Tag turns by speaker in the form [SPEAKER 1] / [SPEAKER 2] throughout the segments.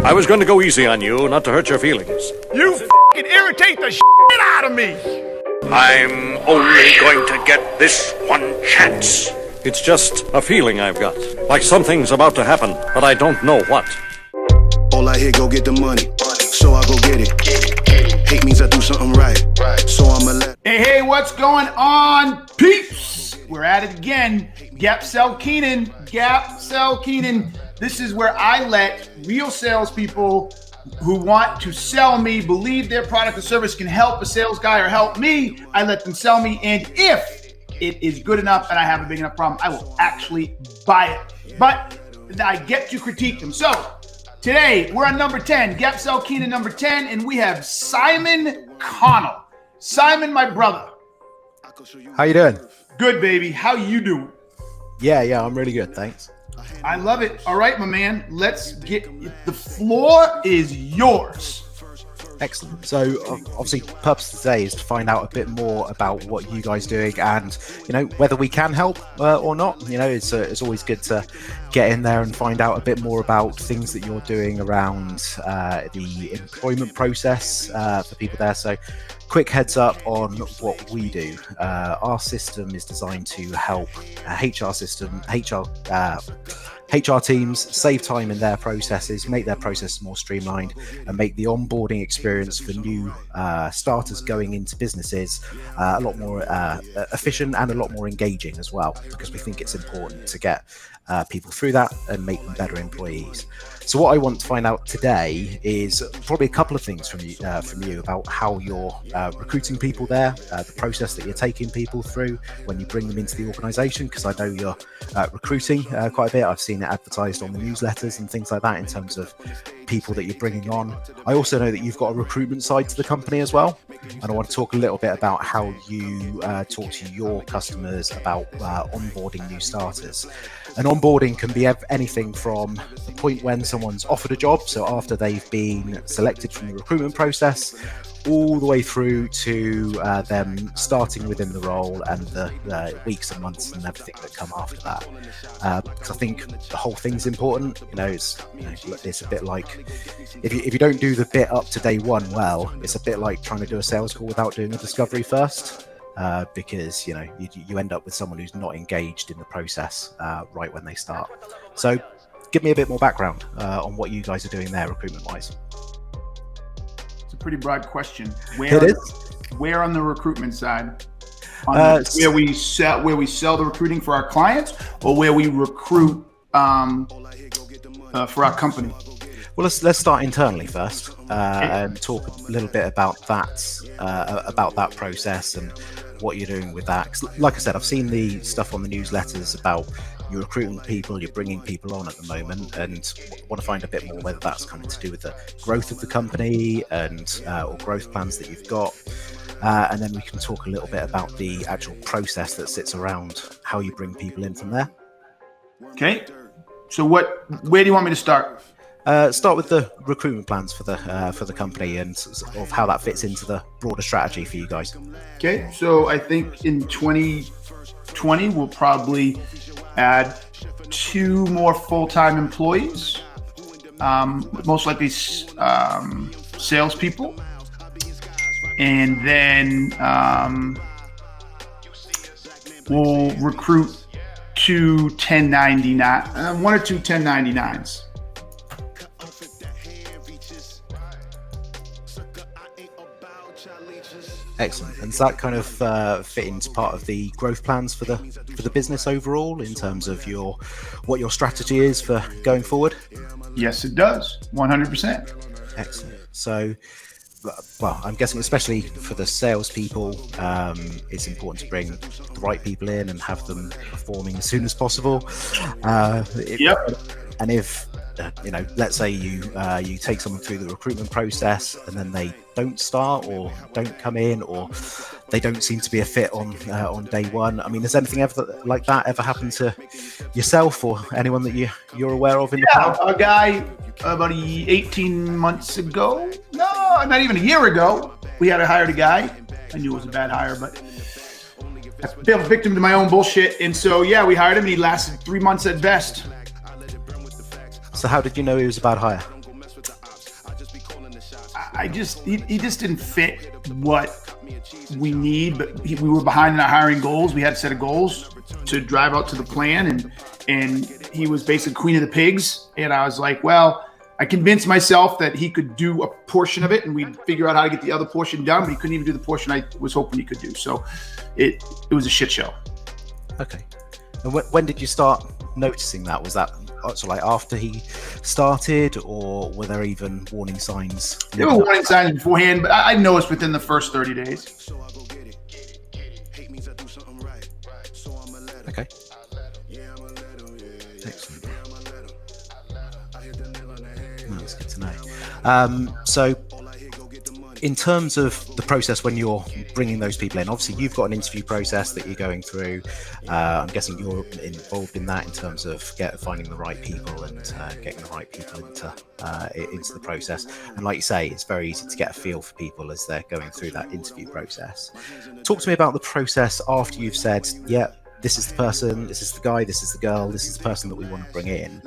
[SPEAKER 1] I was going to go easy on you, not to hurt your feelings.
[SPEAKER 2] You f***ing irritate the shit out of me!
[SPEAKER 1] I'm only going to get this one chance. It's just a feeling I've got. Like something's about to happen, but I don't know what.
[SPEAKER 3] All I hear, go get the money. So I go get it. Hate means I do something right. So I'ma let.
[SPEAKER 2] Hey, what's going on, peeps? We're at it again. Gap Sell Keenan. Gap Sell Keenan. This is where I let real salespeople who want to sell me, believe their product or service can help a sales guy or help me. I let them sell me, and if it is good enough and I have a big enough problem, I will actually buy it. But I get to critique them. So today we're on number 10, Gap Sell Keenan number 10, and we have Simon Connell. Simon, my brother.
[SPEAKER 4] How you doing?
[SPEAKER 2] Good, baby. How you doing?
[SPEAKER 4] Yeah, I'm really good, thanks.
[SPEAKER 2] I love it. All right, my man. Let's get the floor is yours.
[SPEAKER 4] Excellent. So obviously the purpose of today is to find out a bit more about what you guys are doing and, whether we can help or not. It's always good to get in there and find out a bit more about things that you're doing around the employment process for people there. So quick heads up on what we do. Our system is designed to help HR teams save time in their processes, make their processes more streamlined, and make the onboarding experience for new starters going into businesses a lot more efficient and a lot more engaging as well, because we think it's important to get people through that and make them better employees. So what I want to find out today is probably a couple of things from you about how you're recruiting people there, the process that you're taking people through when you bring them into the organisation, because I know you're recruiting quite a bit. I've seen it advertised on the newsletters and things like that in terms of people that you're bringing on. I also know that you've got a recruitment side to the company as well, and I want to talk a little bit about how you talk to your customers about onboarding new starters. And onboarding can be anything from the point when someone's offered a job, so after they've been selected from the recruitment process, all the way through to them starting within the role and the weeks and months and everything that come after that. Because I think the whole thing's important. It's a bit like if you don't do the bit up to day one well, it's a bit like trying to do a sales call without doing a discovery first. Because you end up with someone who's not engaged in the process right when they start. So give me a bit more background on what you guys are doing there recruitment-wise.
[SPEAKER 2] It's a pretty broad question. Where on the recruitment side? Where we sell the recruiting for our clients, or where we recruit for our company?
[SPEAKER 4] Well, let's start internally first and talk a little bit about that process and what you're doing with that. 'Cause like I said, I've seen the stuff on the newsletters about you're recruiting people, you're bringing people on at the moment, and want to find a bit more whether that's kind of to do with the growth of the company and or growth plans that you've got. And then we can talk a little bit about the actual process that sits around how you bring people in from there.
[SPEAKER 2] Okay. So where do you want me to start?
[SPEAKER 4] Start with the recruitment plans for the company and sort of how that fits into the broader strategy for you guys.
[SPEAKER 2] Okay, so I think in 2020 we'll probably add 2 more full-time employees, most likely salespeople, and then we'll recruit 1 or 2 1099s.
[SPEAKER 4] Excellent. And does that kind of fit into part of the growth plans for the business overall in terms of what your strategy is for going forward?
[SPEAKER 2] Yes, it does. 100%.
[SPEAKER 4] Excellent. So, well, I'm guessing especially for the salespeople, it's important to bring the right people in and have them performing as soon as possible.
[SPEAKER 2] Yep.
[SPEAKER 4] And if let's say you take someone through the recruitment process and then they don't start or don't come in or they don't seem to be a fit on day one. I mean, has anything ever like that ever happened to yourself or anyone that you're aware of in the past?
[SPEAKER 2] A guy about 18 months ago, no, not even a year ago, we had hired a guy. I knew it was a bad hire, but I fell victim to my own bullshit. And so, yeah, we hired him and he lasted 3 months at best.
[SPEAKER 4] So how did you know he was a bad hire?
[SPEAKER 2] he just didn't fit what we need, but we were behind in our hiring goals. We had a set of goals to drive out to the plan, and he was basically queen of the pigs. And I was like, well, I convinced myself that he could do a portion of it, and we'd figure out how to get the other portion done, but he couldn't even do the portion I was hoping he could do. So it was a shit show.
[SPEAKER 4] Okay. And when did you start noticing that? Was that so like after he started, or were there even warning signs?
[SPEAKER 2] There were warning signs beforehand, but I noticed within the first 30 days.
[SPEAKER 4] Okay. Excellent. That's good to know. So in terms of the process when you're bringing those people in, obviously you've got an interview process that you're going through. I'm guessing you're involved in that in terms of finding the right people and getting the right people into the process. And like you say, it's very easy to get a feel for people as they're going through that interview process. Talk to me about the process after you've said, yeah, this is the person, this is the guy, this is the girl, this is the person that we want to bring in.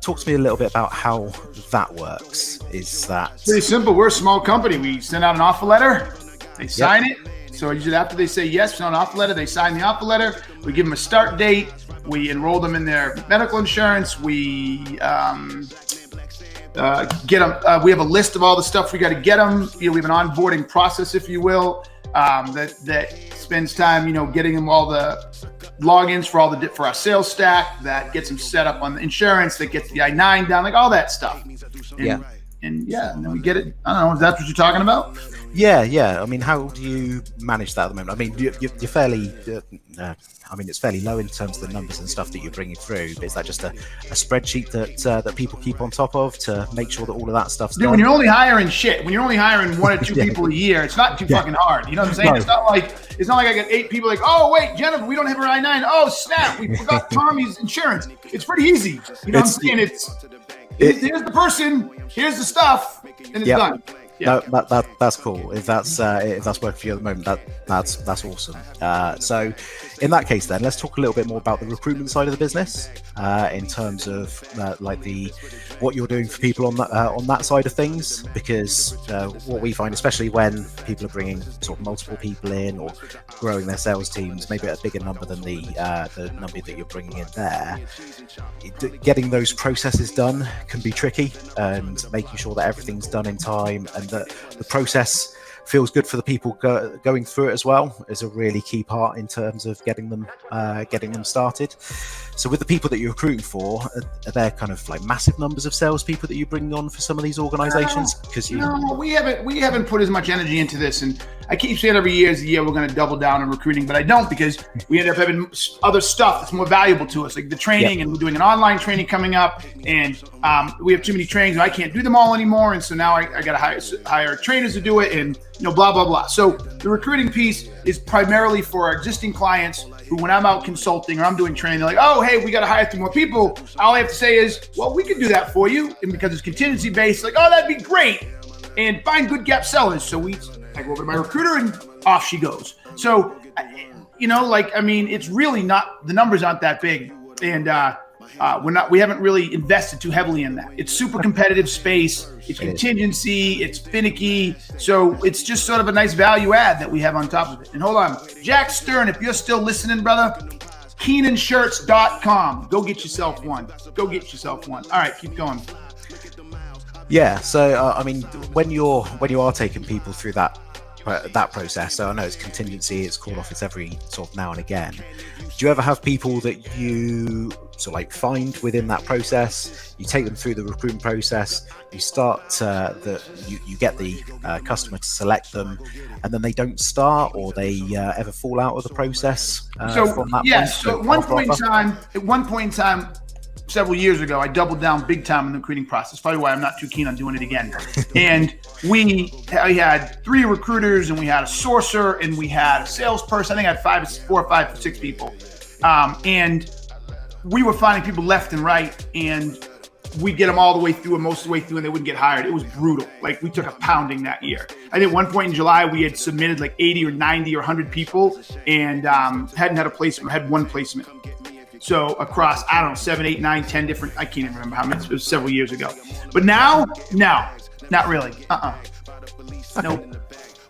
[SPEAKER 4] Talk to me a little bit about how that works. Is that
[SPEAKER 2] pretty simple? We're a small company. We send out an offer letter, they sign it. So usually after they say yes, send an offer letter, they sign the offer letter. We give them a start date. We enroll them in their medical insurance. We get them. We have a list of all the stuff we got to get them. We have an onboarding process, if you will, that spends time, getting them all the logins for our sales stack, that gets them set up on the insurance, that gets the I-9 down, like all that stuff. And then we get it. I don't know if that's what you're talking about.
[SPEAKER 4] Yeah. I mean, how do you manage that at the moment? I mean, you're fairly, it's fairly low in terms of the numbers and stuff that you're bringing through. But is that just a spreadsheet that people keep on top of to make sure that all of that stuff's done?
[SPEAKER 2] When you're only hiring when you're only hiring 1 or 2 people a year, it's not too fucking hard. You know what I'm saying? No. It's not like I got 8 people like, oh wait, Jennifer, we don't have her I-9. Oh snap, we forgot Tommy's insurance. It's pretty easy. You know what I'm saying? Here's the person, here's the stuff, and it's done. Yeah.
[SPEAKER 4] No, that's cool. If that's working for you at the moment, that's awesome. So in that case, then let's talk a little bit more about the recruitment side of the business, in terms of what you're doing for people on that side of things. Because what we find, especially when people are bringing sort of multiple people in or growing their sales teams, maybe at a bigger number than the number that you're bringing in there, getting those processes done can be tricky, and making sure that everything's done in time and that the process feels good for the people going through it as well is a really key part in terms of getting them started. So with the people that you're recruiting for, are there kind of like massive numbers of salespeople that you're bringing on for some of these organizations?
[SPEAKER 2] No, we haven't put as much energy into this, and I keep saying every year is the year we're going to double down on recruiting, but I don't, because we end up having other stuff that's more valuable to us, like the training, and we're doing an online training coming up, and we have too many trainings and I can't do them all anymore, and so now I got to hire trainers to do it, and blah blah blah. So the recruiting piece is primarily for our existing clients who, when I'm out consulting or I'm doing training, they're like, oh, hey, we got to hire 3 more people. All I have to say is, well, we can do that for you. And because it's contingency based, like, oh, that'd be great. And find good gap sellers. So I go over to my recruiter and off she goes. So, it's really not, the numbers aren't that big. And we haven't really invested too heavily in that. It's super competitive space. It's contingency. It's finicky. So it's just sort of a nice value add that we have on top of it. And hold on, Jack Stern, if you're still listening, brother, KeenanShirts.com. Go get yourself one. All right, keep going.
[SPEAKER 4] Yeah. So when you are taking people through that process, so I know it's contingency, it's call off, it's every sort of now and again. Do you ever have people that you sort of like find within that process? You take them through the recruitment process, you start you get the customer to select them, and then they don't start, or they ever fall out of the process from that point?
[SPEAKER 2] So at one point in time, several years ago, I doubled down big time in the recruiting process. Probably why I'm not too keen on doing it again. And we had 3 recruiters, and we had a sourcer, and we had a salesperson. I think I had 4 or 5 or 6 people. And we were finding people left and right, and we'd get them all the way through and most of the way through, and they wouldn't get hired. It was brutal. Like, we took a pounding that year. I think at one point in July, we had submitted like 80 or 90 or 100 people, and hadn't had a placement, had 1 placement. So across, 7, 8, 9, 10 different, I can't even remember how many, it was several years ago. But now, no, not really. Nope.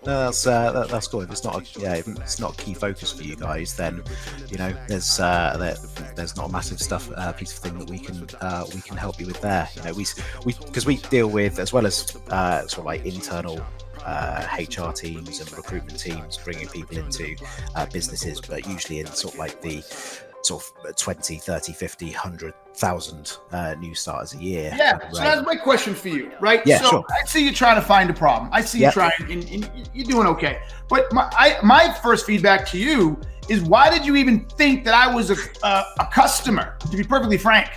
[SPEAKER 4] That's cool. If it's not it's not a key focus for you guys, then there's not a massive piece of thing that we can help you with there. Because we deal with, as well as sort of like internal HR teams and recruitment teams bringing people into businesses, but usually in sort of like the sort of 20, 30, 50, 100,000 new starters a year.
[SPEAKER 2] Yeah, so that's my question for you, right?
[SPEAKER 4] Yeah,
[SPEAKER 2] so
[SPEAKER 4] sure.
[SPEAKER 2] I see you trying to find a problem. I see you trying, and you're doing okay. But my first feedback to you is, why did you even think that I was a customer, to be perfectly frank?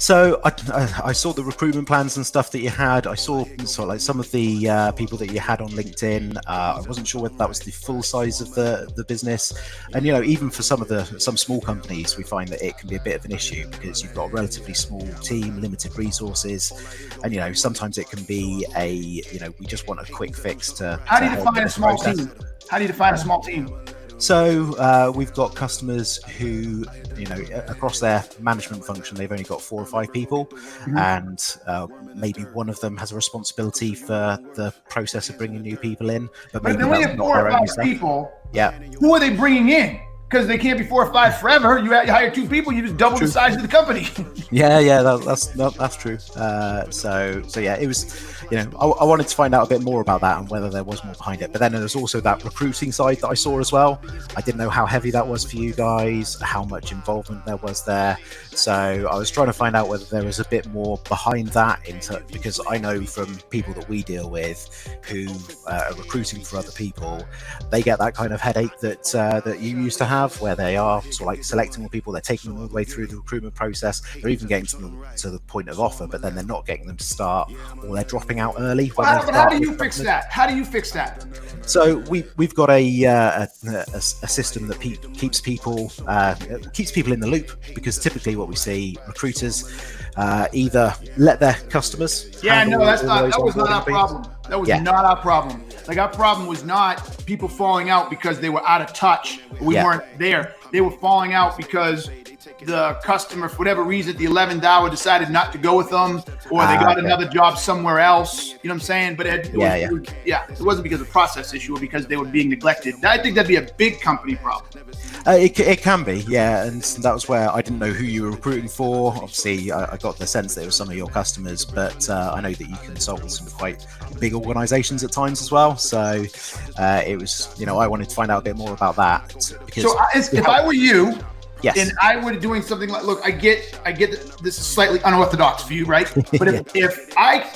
[SPEAKER 4] So I saw the recruitment plans and stuff that you had. I saw sort of like some of the people that you had on LinkedIn. I wasn't sure whether that was the full size of the business. And even for some small companies, we find that it can be a bit of an issue because you've got a relatively small team, limited resources, and sometimes it can be we just want a quick fix to.
[SPEAKER 2] How do you define a small team? How do you define a small team?
[SPEAKER 4] So we've got customers who, across their management function, they've only got 4 or 5 people, and maybe one of them has a responsibility for the process of bringing new people in. But maybe
[SPEAKER 2] then we have 4 or 5 people.
[SPEAKER 4] Yeah.
[SPEAKER 2] Who are they bringing in? Because they can't be 4 or 5 forever. You hire 2 people, you just double the size of the company.
[SPEAKER 4] That's true. So yeah, it was, I wanted to find out a bit more about that and whether there was more behind it. But then there's also that recruiting side that I saw as well. I didn't know how heavy that was for you guys, how much involvement there was there. So I was trying to find out whether there was a bit more behind that, because I know from people that we deal with who are recruiting for other people, they get that kind of headache that you used to have, where they are sort of like selecting the people, they're taking them all the way through the recruitment process, they're even getting to the point of offer, but then they're not getting them to start, or they're dropping out early.
[SPEAKER 2] How do you fix that? How do you fix that?
[SPEAKER 4] So we've got a system that keeps people in the loop, because typically what we see, recruiters either let their customers.
[SPEAKER 2] That was not our problem. That was not our problem. Like, our problem was not people falling out because they were out of touch. We weren't there. They were falling out because the customer, for whatever reason, at the 11th hour decided not to go with them, or they got another job somewhere else. You know what I'm saying? But it wasn't because of process issue or because they were being neglected. I think that'd be a big company problem.
[SPEAKER 4] It can be, yeah, and that was where I didn't know who you were recruiting for. Obviously, I got the sense that it was some of your customers, but I know that you consult with some quite big organisations at times as well. So it was, I wanted to find out a bit more about that. Because
[SPEAKER 2] if I were you,
[SPEAKER 4] yes,
[SPEAKER 2] and I were doing something like, look, I get that this is slightly unorthodox for you, right? But if I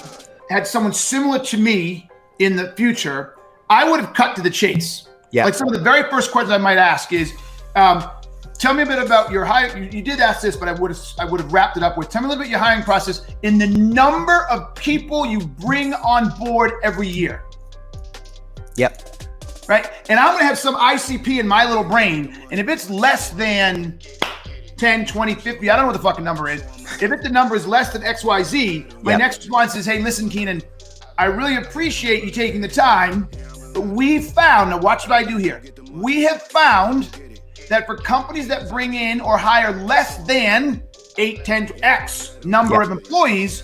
[SPEAKER 2] had someone similar to me in the future, I would have cut to the chase. Yeah. Like, some of the very first questions I might ask is, tell me a bit about your hiring. You did ask this, but I would have wrapped it up with, tell me a little bit your hiring process in the number of people you bring on board every year.
[SPEAKER 4] Yep.
[SPEAKER 2] Right? And I'm going to have some ICP in my little brain. And if it's less than 10, 20, 50, I don't know what the fucking number is. If the number is less than XYZ, my next response is, hey, listen, Keenan, I really appreciate you taking the time. But we found, now watch what I do here. We have found that for companies that bring in or hire less than 8, 10, X number of employees,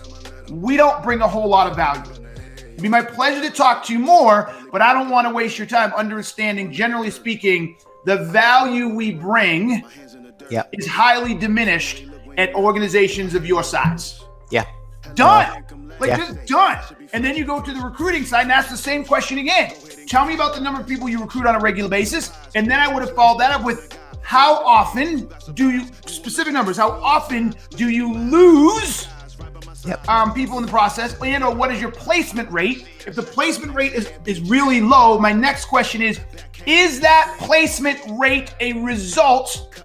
[SPEAKER 2] we don't bring a whole lot of value. It'd be my pleasure to talk to you more, but I don't want to waste your time understanding, generally speaking, the value we bring is highly diminished at organizations of your size.
[SPEAKER 4] Yeah.
[SPEAKER 2] Done. Just done. And then you go to the recruiting side and ask the same question again. Tell me about the number of people you recruit on a regular basis. And then I would have followed that up with, how often do you, specific numbers, how often do you lose people in the process? And or what is your placement rate? If the placement rate is really low, my next question is that placement rate a result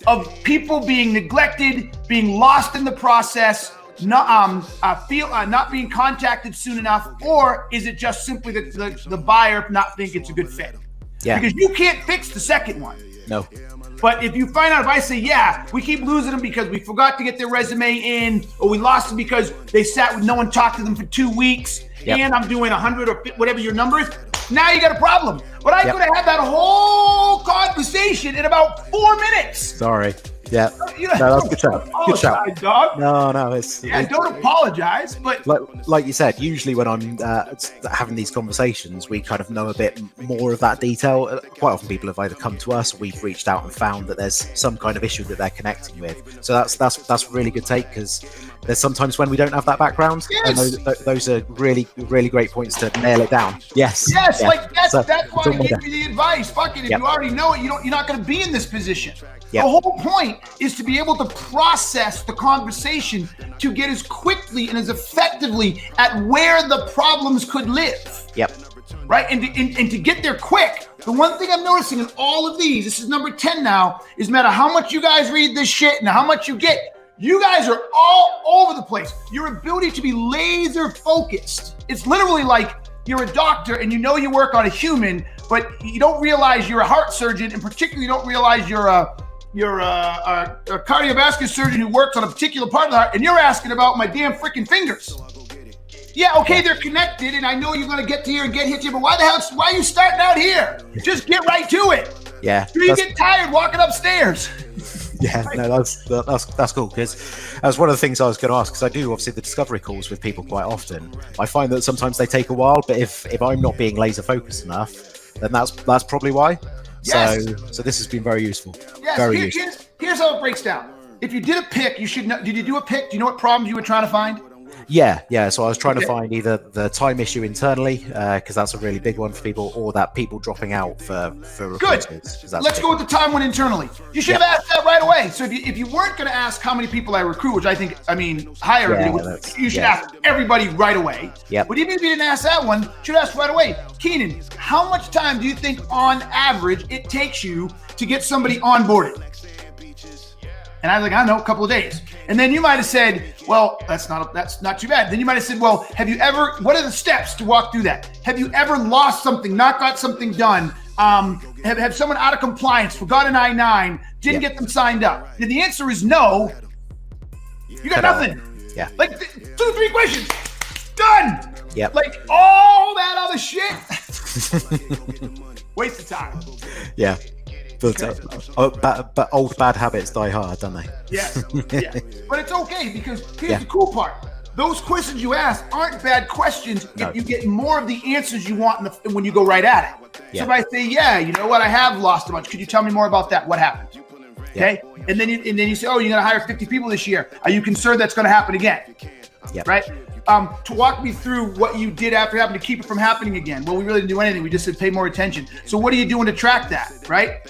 [SPEAKER 2] of people being neglected, being lost in the process, not being contacted soon enough, or is it just simply the buyer not think it's a good fit? Yeah. Because you can't fix the second one.
[SPEAKER 4] No.
[SPEAKER 2] But if you find out, if I say, we keep losing them because we forgot to get their resume in, or we lost them because they sat with no one talked to them for 2 weeks, and I'm doing 100 or whatever your number is, now you got a problem. But I could have had that whole conversation in about 4 minutes.
[SPEAKER 4] Sorry. Yeah. No, that's good shout. Good shout.
[SPEAKER 2] Dog.
[SPEAKER 4] No, it's
[SPEAKER 2] don't apologize. But
[SPEAKER 4] like you said, usually when I'm having these conversations, we kind of know a bit more of that detail. Quite often, people have either come to us, or we've reached out and found that there's some kind of issue that they're connecting with. So that's a really good take, because there's sometimes when we don't have that background.
[SPEAKER 2] Yes.
[SPEAKER 4] And those are really, really great points to nail it down. Yes.
[SPEAKER 2] Yes.
[SPEAKER 4] Yeah.
[SPEAKER 2] Like that's why I
[SPEAKER 4] all
[SPEAKER 2] give you the advice. Fuck it. If you already know it, you're not going to be in this position.
[SPEAKER 4] Yep.
[SPEAKER 2] The whole point is to be able to process the conversation to get as quickly and as effectively at where the problems could live.
[SPEAKER 4] Yep.
[SPEAKER 2] Right? And to get there quick. The one thing I'm noticing in all of these, this is number 10 now, is no matter how much you guys read this shit and how much you get, you guys are all over the place. Your ability to be laser focused. It's literally like you're a doctor and you know you work on a human, but you don't realize you're a heart surgeon, and particularly you don't realize you're a cardiovascular surgeon who works on a particular part of the heart, and you're asking about my damn freaking fingers. Yeah, okay, they're connected, and I know you're going to get to here and get hit here, but why are you starting out here? Just get right to it.
[SPEAKER 4] Yeah.
[SPEAKER 2] Do you get tired walking upstairs?
[SPEAKER 4] Yeah, no, that's cool, because that's one of the things I was going to ask, because I do obviously the discovery calls with people quite often. I find that sometimes they take a while, but if I'm not being laser focused enough, then that's probably why.
[SPEAKER 2] Yes.
[SPEAKER 4] So this has been very useful.
[SPEAKER 2] Yes.
[SPEAKER 4] Very useful.
[SPEAKER 2] Here's how it breaks down. If you did a pick, you should know. Did you do a pick? Do you know what problems you were trying to find?
[SPEAKER 4] Yeah. So I was trying to find either the time issue internally, because that's a really big one for people, or that people dropping out for recruiters.
[SPEAKER 2] Good. Let's go with the time one internally. You should have asked that right away. So if you weren't going to ask how many people I recruit, which hire, you should ask everybody right away.
[SPEAKER 4] Yeah.
[SPEAKER 2] But even if you didn't ask that one, you should ask right away. Keenan, how much time do you think on average it takes you to get somebody onboarded? And I was like, I don't know, a couple of days. And then you might have said, well, that's not too bad. Then you might have said, well, what are the steps to walk through that? Have you ever lost something, not got something done? Have someone out of compliance, forgot an I-9, didn't get them signed up? And the answer is no. You got nothing.
[SPEAKER 4] Yeah.
[SPEAKER 2] Like 2-3 questions, done.
[SPEAKER 4] Yep.
[SPEAKER 2] Like all that other shit, waste of time.
[SPEAKER 4] Yeah. But old bad habits die hard, don't they?
[SPEAKER 2] Yes. Yeah. But it's okay, because here's the cool part. Those questions you ask aren't bad questions if you get more of the answers you want when you go right at it. So if I say, you know what, I have lost a bunch. Could you tell me more about that? What happened? Okay. And then you say, oh, you're going to hire 50 people this year. Are you concerned that's going to happen again?
[SPEAKER 4] Yep.
[SPEAKER 2] Right. To walk me through what you did after having to keep it from happening again. Well, we really didn't do anything. We just said pay more attention. So what are you doing to track that, right?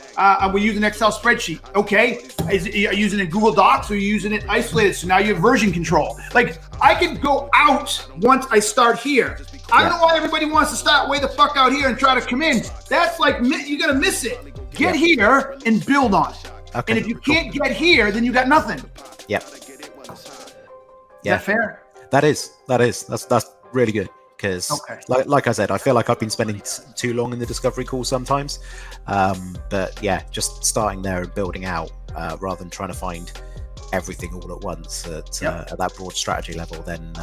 [SPEAKER 2] We're using an Excel spreadsheet. Okay. Are you using it in Google Docs, or are you using it isolated? So now you have version control. Like, I can go out once I start here. I don't know why everybody wants to start way the fuck out here and try to come in. That's like, you're going to miss it. Get here and build on it.
[SPEAKER 4] Okay.
[SPEAKER 2] And if you can't get here, then you got nothing.
[SPEAKER 4] Yep.
[SPEAKER 2] Is that fair?
[SPEAKER 4] That's really good, because like I said, I feel like I've been spending too long in the discovery call sometimes, but just starting there and building out rather than trying to find everything all at once at that broad strategy level, then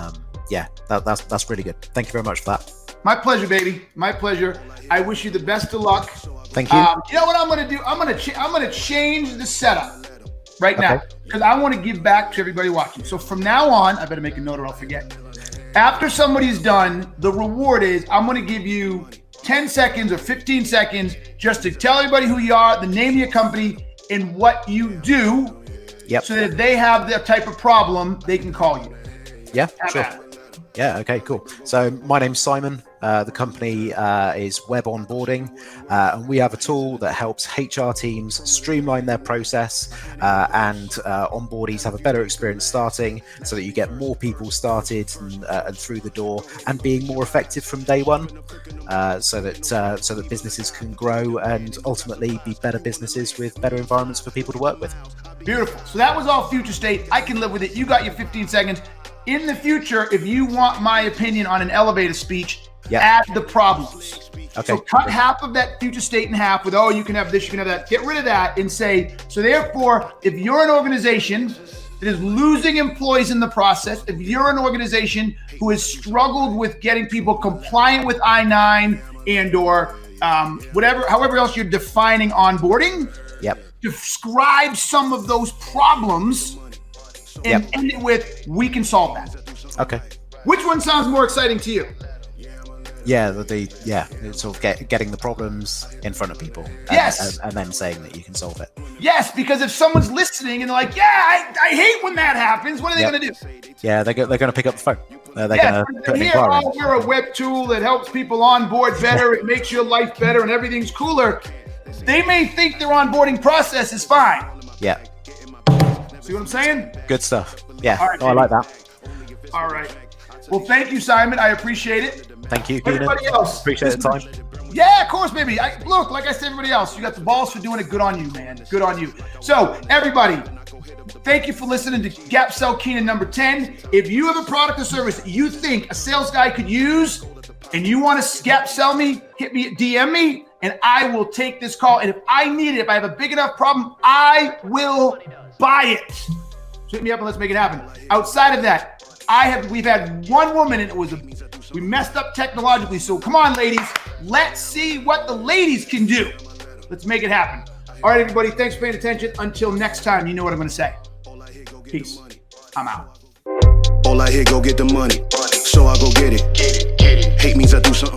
[SPEAKER 4] that's really good. Thank you very much for that.
[SPEAKER 2] My pleasure, baby. My pleasure. I wish you the best of luck.
[SPEAKER 4] Thank you.
[SPEAKER 2] You know what I'm going to do? I'm going to change the setup right now, because I want to give back to everybody watching. So from now on, I better make a note or I'll forget. After somebody's done, the reward is I'm going to give you 10 seconds or 15 seconds just to tell everybody who you are, the name of your company, and what you do, so that if they have that type of problem, they can call you.
[SPEAKER 4] Yeah, sure. Yeah, okay, cool. So my name's Simon. The company is Web Onboarding, and we have a tool that helps HR teams streamline their process and onboardees have a better experience starting, so that you get more people started and through the door and being more effective from day one, so that businesses can grow and ultimately be better businesses with better environments for people to work with.
[SPEAKER 2] Beautiful. So that was all future state. I can live with it. You got your 15 seconds. In the future, if you want my opinion on an elevator speech, add the problems. Okay. So cut half of that future state in half with, you can have this, you can have that. Get rid of that and say, so therefore, if you're an organization that is losing employees in the process, if you're an organization who has struggled with getting people compliant with I-9 and or however else you're defining onboarding, describe some of those problems and end it with, we can solve that.
[SPEAKER 4] Okay.
[SPEAKER 2] Which one sounds more exciting to you?
[SPEAKER 4] Yeah, it's sort of getting the problems in front of people. And then saying that you can solve it.
[SPEAKER 2] Yes, because if someone's listening and they're like, yeah, I hate when that happens, what are they going to do?
[SPEAKER 4] Yeah, they're going to pick up the phone. They're going to put an inquiry.
[SPEAKER 2] We're a web tool that helps people onboard better. It makes your life better and everything's cooler. They may think their onboarding process is fine.
[SPEAKER 4] Yeah.
[SPEAKER 2] See what I'm saying?
[SPEAKER 4] Good stuff. Yeah,
[SPEAKER 2] right,
[SPEAKER 4] I like that.
[SPEAKER 2] All right. Well, thank you, Simon. I appreciate it.
[SPEAKER 4] Thank you, Keenan.
[SPEAKER 2] Everybody else.
[SPEAKER 4] Appreciate the time.
[SPEAKER 2] Yeah, of course, baby. Look, like I said, everybody else, you got the balls for doing it. Good on you, man. Good on you. So, everybody, thank you for listening to Gap Sell Keenan number 10. If you have a product or service that you think a sales guy could use and you want to gap sell me, hit me, DM me, and I will take this call. And if I need it, if I have a big enough problem, I will buy it. So hit me up and let's make it happen. Outside of that, we've had one woman and we messed up technologically. So come on, ladies, let's see what the ladies can do. Let's make it happen. All right, everybody, thanks for paying attention. Until next time, you know what I'm going to say. Peace. I'm out.
[SPEAKER 3] All I hear, go get the money. So I go get it. Hate means I do something.